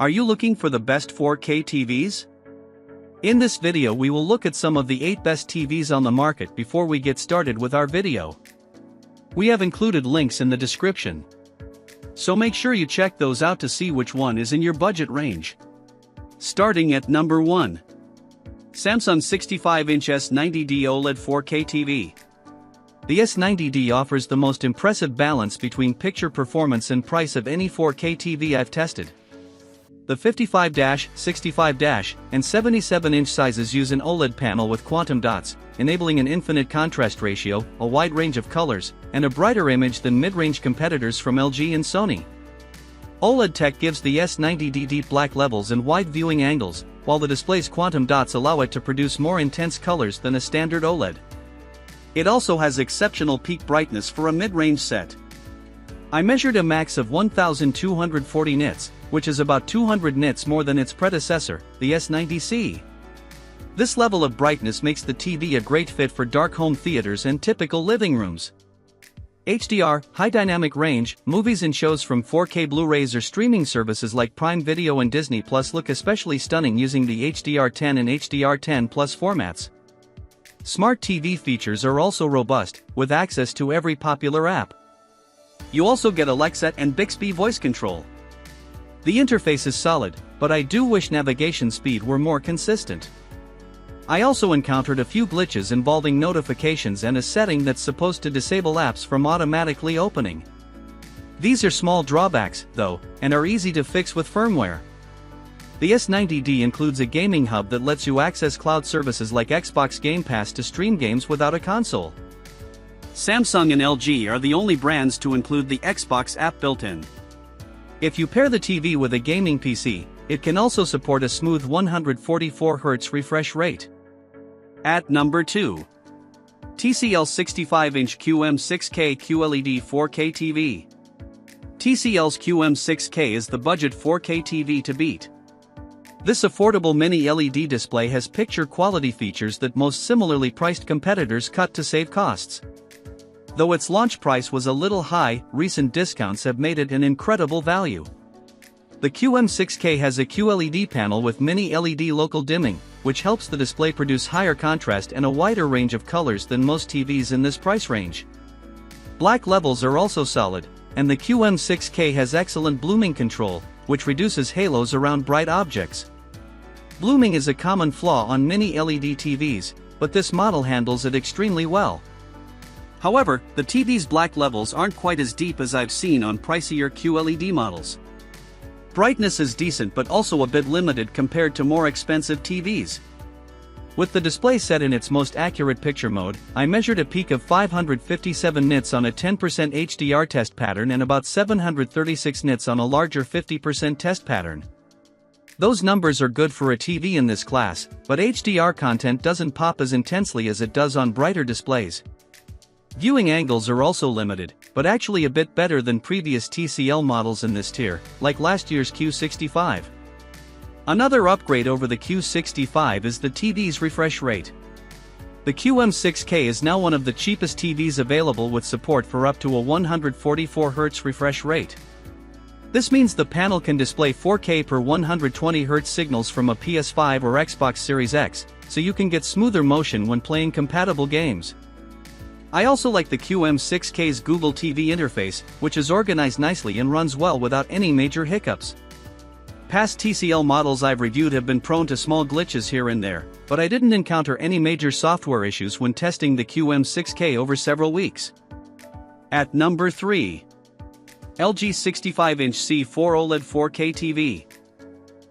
Are you looking for the best 4K TVs? In this video we will look at some of the 8 best TVs on the market before we get started with our video. We have included links in the description, so make sure you check those out to see which one is in your budget range. Starting at number 1. Samsung 65-inch S90D OLED 4K TV. The S90D offers the most impressive balance between picture performance and price of any 4K TV I've tested. The 55-, 65-, and 77-inch sizes use an OLED panel with quantum dots, enabling an infinite contrast ratio, a wide range of colors, and a brighter image than mid-range competitors from LG and Sony. OLED tech gives the S90D deep black levels and wide viewing angles, while the display's quantum dots allow it to produce more intense colors than a standard OLED. It also has exceptional peak brightness for a mid-range set. I measured a max of 1240 nits, which is about 200 nits more than its predecessor, the S90C. This level of brightness makes the TV a great fit for dark home theaters and typical living rooms. HDR, high dynamic range, movies and shows from 4K Blu-rays or streaming services like Prime Video and Disney Plus look especially stunning using the HDR10 and HDR10 Plus formats. Smart TV features are also robust, with access to every popular app. You also get Alexa and Bixby voice control. The interface is solid, but I do wish navigation speed were more consistent. I also encountered a few glitches involving notifications and a setting that's supposed to disable apps from automatically opening. These are small drawbacks, though, and are easy to fix with firmware. The S90D includes a gaming hub that lets you access cloud services like Xbox Game Pass to stream games without a console. Samsung and LG are the only brands to include the Xbox app built in. If you pair the TV with a gaming PC, it can also support a smooth 144Hz refresh rate. At number 2. TCL 65-inch QM6K QLED 4K TV. TCL's QM6K is the budget 4K TV to beat. This affordable mini LED display has picture quality features that most similarly priced competitors cut to save costs. Though its launch price was a little high, recent discounts have made it an incredible value. The QM6K has a QLED panel with mini LED local dimming, which helps the display produce higher contrast and a wider range of colors than most TVs in this price range. Black levels are also solid, and the QM6K has excellent blooming control, which reduces halos around bright objects. Blooming is a common flaw on mini LED TVs, but this model handles it extremely well. However, the TV's black levels aren't quite as deep as I've seen on pricier QLED models. Brightness is decent but also a bit limited compared to more expensive TVs. With the display set in its most accurate picture mode, I measured a peak of 557 nits on a 10% HDR test pattern and about 736 nits on a larger 50% test pattern. Those numbers are good for a TV in this class, but HDR content doesn't pop as intensely as it does on brighter displays. Viewing angles are also limited, but actually a bit better than previous TCL models in this tier, like last year's Q65. Another upgrade over the Q65 is the TV's refresh rate. The QM6K is now one of the cheapest TVs available with support for up to a 144Hz refresh rate. This means the panel can display 4K per 120Hz signals from a PS5 or Xbox Series X, so you can get smoother motion when playing compatible games. I also like the QM6K's Google TV interface, which is organized nicely and runs well without any major hiccups. Past TCL models I've reviewed have been prone to small glitches here and there, but I didn't encounter any major software issues when testing the QM6K over several weeks. At number 3. LG 65-inch C4 OLED 4K TV.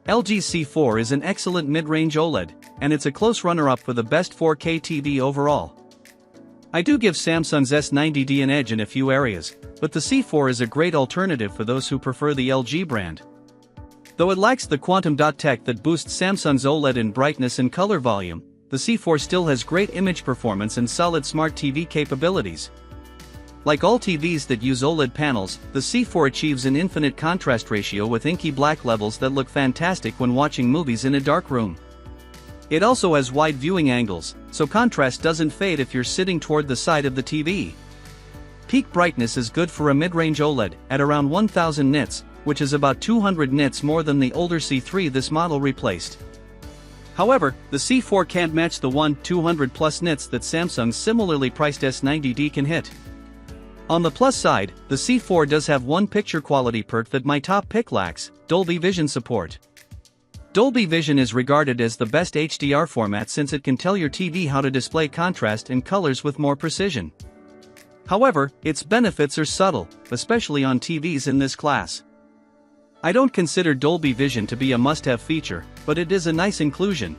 LG C4 is an excellent mid-range OLED, and it's a close runner-up for the best 4K TV overall. I do give Samsung's S90D an edge in a few areas, but the C4 is a great alternative for those who prefer the LG brand. Though it lacks the quantum dot tech that boosts Samsung's OLED in brightness and color volume, the C4 still has great image performance and solid smart TV capabilities. Like all TVs that use OLED panels, the C4 achieves an infinite contrast ratio with inky black levels that look fantastic when watching movies in a dark room. It also has wide viewing angles, so contrast doesn't fade if you're sitting toward the side of the TV. Peak brightness is good for a mid-range OLED, at around 1000 nits, which is about 200 nits more than the older C3 this model replaced. However, the C4 can't match the 200 plus nits that Samsung's similarly priced S90D can hit. On the plus side, the C4 does have one picture quality perk that my top pick lacks: Dolby Vision support. Dolby Vision is regarded as the best HDR format since it can tell your TV how to display contrast and colors with more precision. However, its benefits are subtle, especially on TVs in this class. I don't consider Dolby Vision to be a must-have feature, but it is a nice inclusion.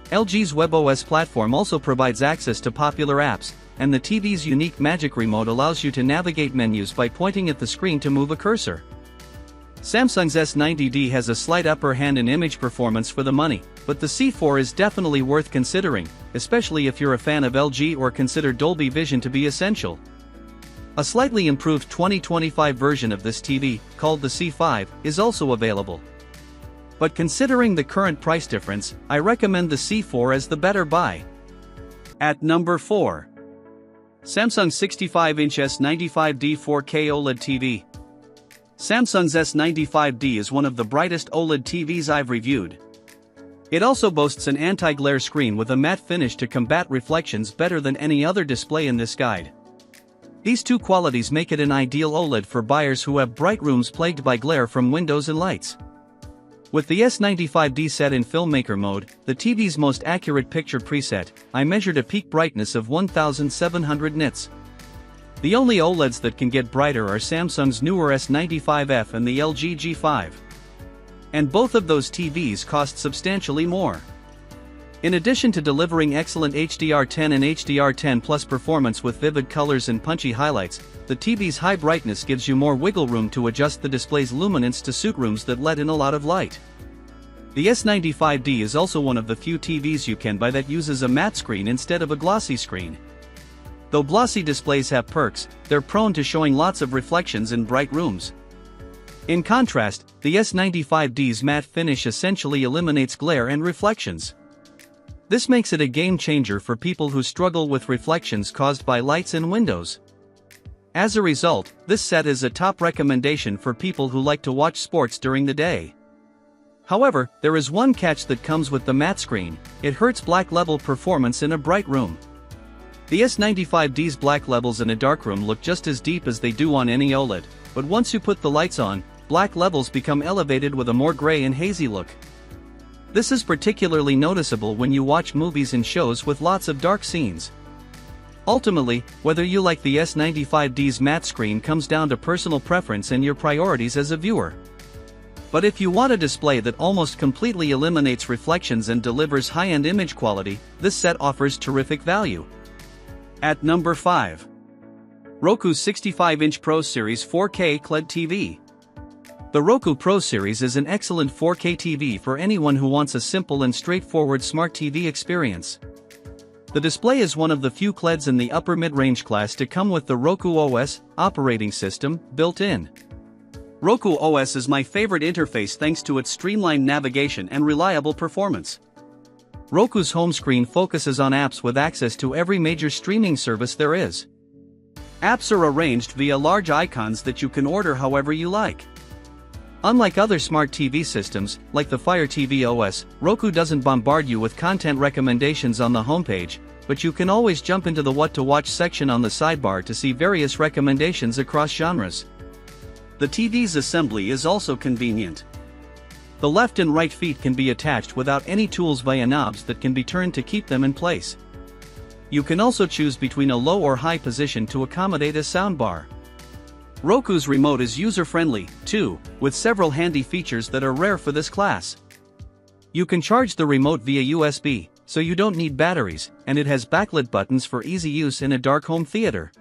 LG's WebOS platform also provides access to popular apps, and the TV's unique Magic Remote allows you to navigate menus by pointing at the screen to move a cursor. Samsung's S90D has a slight upper hand in image performance for the money, but the C4 is definitely worth considering, especially if you're a fan of LG or consider Dolby Vision to be essential. A slightly improved 2025 version of this TV, called the C5, is also available. But considering the current price difference, I recommend the C4 as the better buy. At number 4. Samsung 65-inch S95D 4K OLED TV. Samsung's S95D is one of the brightest OLED TVs I've reviewed. It also boasts an anti-glare screen with a matte finish to combat reflections better than any other display in this guide. These two qualities make it an ideal OLED for buyers who have bright rooms plagued by glare from windows and lights. With the S95D set in filmmaker mode, the TV's most accurate picture preset, I measured a peak brightness of 1700 nits. The only OLEDs that can get brighter are Samsung's newer S95F and the LG G5. And both of those TVs cost substantially more. In addition to delivering excellent HDR10 and HDR10 Plus performance with vivid colors and punchy highlights, the TV's high brightness gives you more wiggle room to adjust the display's luminance to suit rooms that let in a lot of light. The S95D is also one of the few TVs you can buy that uses a matte screen instead of a glossy screen. Though glossy displays have perks, they're prone to showing lots of reflections in bright rooms. In contrast, the S95D's matte finish essentially eliminates glare and reflections. This makes it a game changer for people who struggle with reflections caused by lights and windows. As a result, this set is a top recommendation for people who like to watch sports during the day. However, there is one catch that comes with the matte screen: it hurts black level performance in a bright room. The S95D's black levels in a dark room look just as deep as they do on any OLED, but once you put the lights on, black levels become elevated with a more gray and hazy look. This is particularly noticeable when you watch movies and shows with lots of dark scenes. Ultimately, whether you like the S95D's matte screen comes down to personal preference and your priorities as a viewer. But if you want a display that almost completely eliminates reflections and delivers high-end image quality, this set offers terrific value. At number 5. Roku's 65-inch Pro Series 4K QLED TV. The Roku Pro Series is an excellent 4K TV for anyone who wants a simple and straightforward smart TV experience. The display is one of the few QLEDs in the upper mid-range class to come with the Roku OS operating system built in. Roku OS is my favorite interface thanks to its streamlined navigation and reliable performance. Roku's home screen focuses on apps with access to every major streaming service there is. Apps are arranged via large icons that you can order however you like. Unlike other smart TV systems, like the Fire TV OS, Roku doesn't bombard you with content recommendations on the homepage, but you can always jump into the What to Watch section on the sidebar to see various recommendations across genres. The TV's assembly is also convenient. The left and right feet can be attached without any tools via knobs that can be turned to keep them in place. You can also choose between a low or high position to accommodate a soundbar. Roku's remote is user-friendly, too, with several handy features that are rare for this class. You can charge the remote via USB, so you don't need batteries, and it has backlit buttons for easy use in a dark home theater.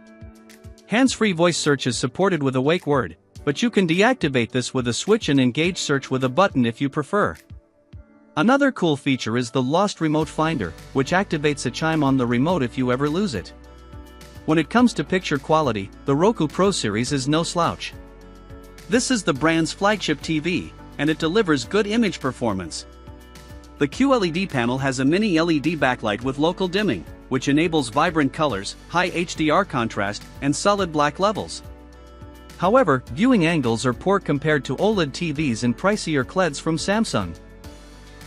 Hands-free voice search is supported with a wake word, but you can deactivate this with a switch and engage search with a button if you prefer. Another cool feature is the Lost Remote Finder, which activates a chime on the remote if you ever lose it. When it comes to picture quality, the Roku Pro Series is no slouch. This is the brand's flagship TV, and it delivers good image performance. The QLED panel has a mini LED backlight with local dimming, which enables vibrant colors, high HDR contrast, and solid black levels. However, viewing angles are poor compared to OLED TVs and pricier QLEDs from Samsung.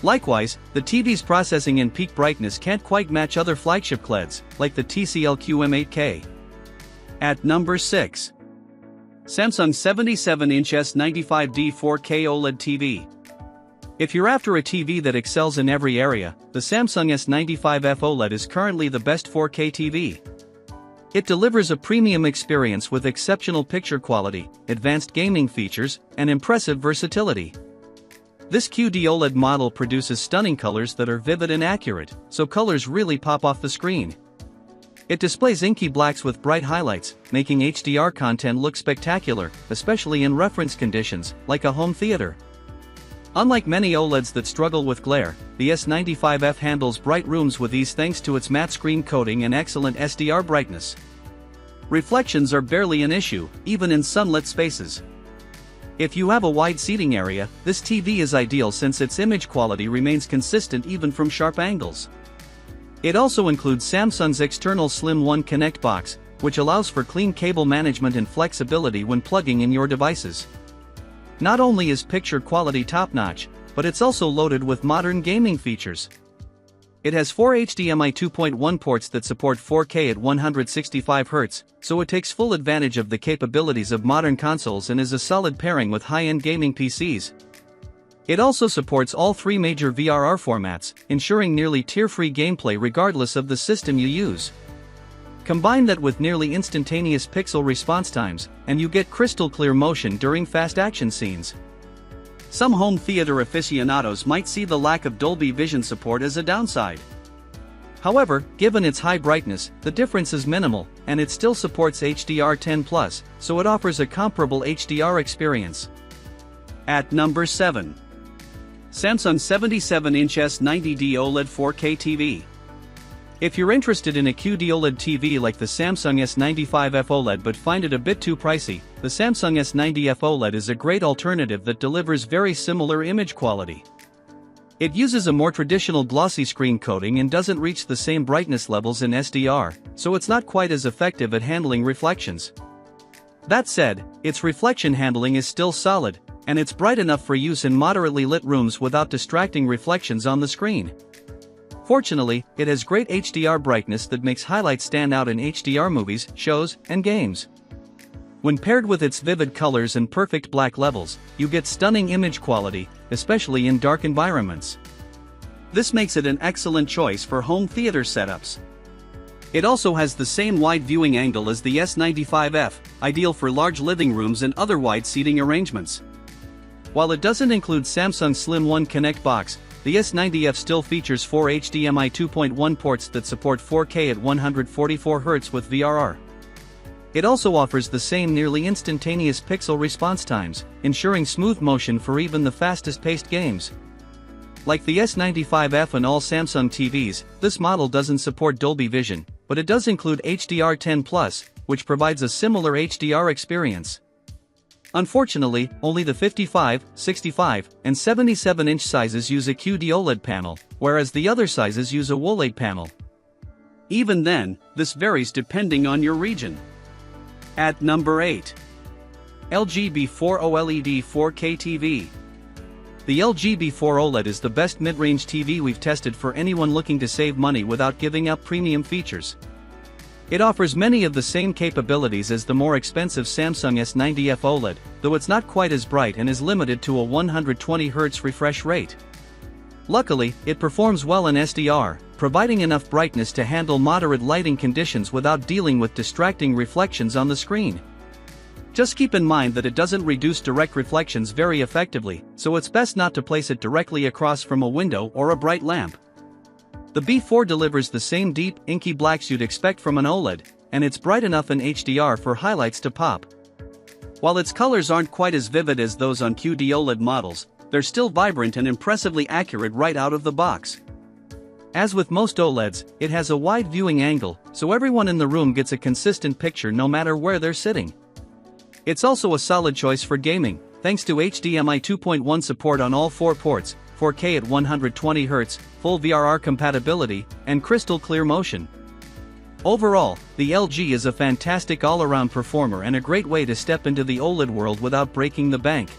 Likewise, the TV's processing and peak brightness can't quite match other flagship QLEDs, like the TCL QM8K. At number 6. Samsung 77-inch S95D 4K OLED TV. If you're after a TV that excels in every area, the Samsung S95F OLED is currently the best 4K TV. It delivers a premium experience with exceptional picture quality, advanced gaming features, and impressive versatility. This QD OLED model produces stunning colors that are vivid and accurate, so colors really pop off the screen. It displays inky blacks with bright highlights, making HDR content look spectacular, especially in reference conditions, like a home theater. Unlike many OLEDs that struggle with glare, the S95F handles bright rooms with ease thanks to its matte screen coating and excellent SDR brightness. Reflections are barely an issue, even in sunlit spaces. If you have a wide seating area, this TV is ideal since its image quality remains consistent even from sharp angles. It also includes Samsung's external Slim 1 Connect box, which allows for clean cable management and flexibility when plugging in your devices. Not only is picture quality top-notch, but it's also loaded with modern gaming features. It has 4 HDMI 2.1 ports that support 4K at 165 Hz, so it takes full advantage of the capabilities of modern consoles and is a solid pairing with high-end gaming PCs. It also supports all 3 major VRR formats, ensuring nearly tear-free gameplay regardless of the system you use. Combine that with nearly instantaneous pixel response times, and you get crystal clear motion during fast action scenes. Some home theater aficionados might see the lack of Dolby Vision support as a downside. However, given its high brightness, the difference is minimal, and it still supports HDR10+, so it offers a comparable HDR experience. At number 7. Samsung 77-inch S90D OLED 4K TV. If you're interested in a QD OLED TV like the Samsung S95F OLED but find it a bit too pricey, the Samsung S90F OLED is a great alternative that delivers very similar image quality. It uses a more traditional glossy screen coating and doesn't reach the same brightness levels in SDR, so it's not quite as effective at handling reflections. That said, its reflection handling is still solid, and it's bright enough for use in moderately lit rooms without distracting reflections on the screen. Fortunately, it has great HDR brightness that makes highlights stand out in HDR movies, shows, and games. When paired with its vivid colors and perfect black levels, you get stunning image quality, especially in dark environments. This makes it an excellent choice for home theater setups. It also has the same wide viewing angle as the S95F, ideal for large living rooms and other wide seating arrangements. While it doesn't include Samsung's Slim 1 Connect box, the S90F still features 4 HDMI 2.1 ports that support 4K at 144 Hz with VRR. It also offers the same nearly instantaneous pixel response times, ensuring smooth motion for even the fastest-paced games. Like the S95F and all Samsung TVs, this model doesn't support Dolby Vision, but it does include HDR10+, which provides a similar HDR experience. Unfortunately, only the 55, 65, and 77-inch sizes use a QD OLED panel, whereas the other sizes use a OLED panel. Even then, this varies depending on your region. At number 8. LG B4 OLED 4K TV. The LG B4 OLED is the best mid-range TV we've tested for anyone looking to save money without giving up premium features. It offers many of the same capabilities as the more expensive Samsung S90F OLED, though it's not quite as bright and is limited to a 120 Hz refresh rate. Luckily, it performs well in SDR, providing enough brightness to handle moderate lighting conditions without dealing with distracting reflections on the screen. Just keep in mind that it doesn't reduce direct reflections very effectively, so it's best not to place it directly across from a window or a bright lamp. The B4 delivers the same deep, inky blacks you'd expect from an OLED, and it's bright enough in HDR for highlights to pop. While its colors aren't quite as vivid as those on QD OLED models, they're still vibrant and impressively accurate right out of the box. As with most OLEDs, it has a wide viewing angle, so everyone in the room gets a consistent picture no matter where they're sitting. It's also a solid choice for gaming, thanks to HDMI 2.1 support on all 4 ports, 4K at 120 Hz, full VRR compatibility, and crystal clear motion. Overall, the LG is a fantastic all-around performer and a great way to step into the OLED world without breaking the bank.